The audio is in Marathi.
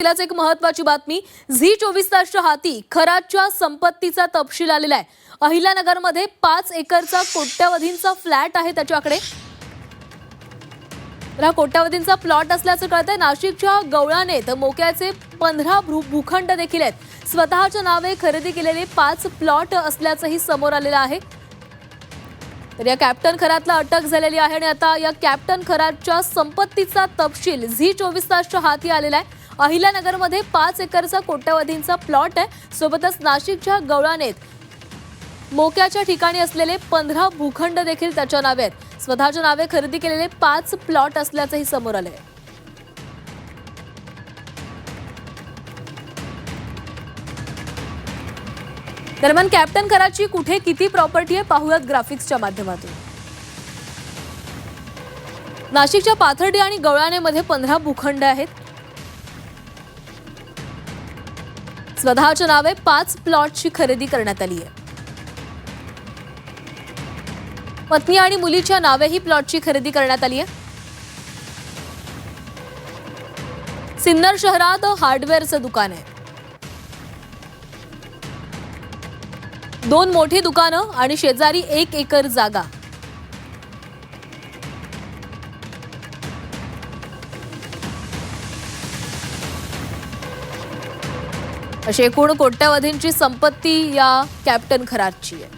तिलाच एक महत्त्वाची बातमी झी 24 तासच्या हाती खरातच्या संपत्तीचा तपशील आलेला आहे। अहिल्यानगरमध्ये 5 एकरचा कोट्यवधींचा फ्लॅट आहे त्याच्याकडे। हा कोट्यवधींचा प्लॉट असल्याचं कळतंय। नाशिकच्या गवळानेत मोक्याचे 15 भूखंड देखील आहेत। स्वतःच्या नावे खरेदी केलेले 5 प्लॉट असल्याचंही समोर आलेलं आहे। तर या कॅप्टन खरातला अटक झालेली आहे आणि आता या कॅप्टन खरातच्या संपत्तीचा तपशील झी 24 तासच्या हाती आलेला आहे। अहिल्यानगरमध्ये 5 एकरचा कोट्यवधींचा प्लॉट आहे। सोबतच नाशिकच्या गवळानेत मोक्याच्या ठिकाणी असलेले 15 भूखंड देखील त्याच्या नावे आहेत। स्वतःच्या नावे खरेदी केलेले 5 प्लॉट असल्याचंही समोर आले आहे। दरम्यान कॅप्टन खरातची कुठे किती प्रॉपर्टी आहे पाहूयात ग्राफिक्सच्या माध्यमातून। नाशिकच्या पाथर्डी आणि गवळानेमध्ये 15 भूखंड आहेत। स्वतःच्या नावे 5 प्लॉटची खरेदी करण्यात आली आहे। पत्नी आणि मुलीच्या नावेही प्लॉटची खरेदी करण्यात आली आहे। सिन्नर शहरात हार्डवेअरचं दुकान आहे। 2 मोठी दुकानं आणि शेजारी 1 एकर जागा। अशी एकूण कोट्यवधींची संपत्ती या कॅप्टन खरातची आहे।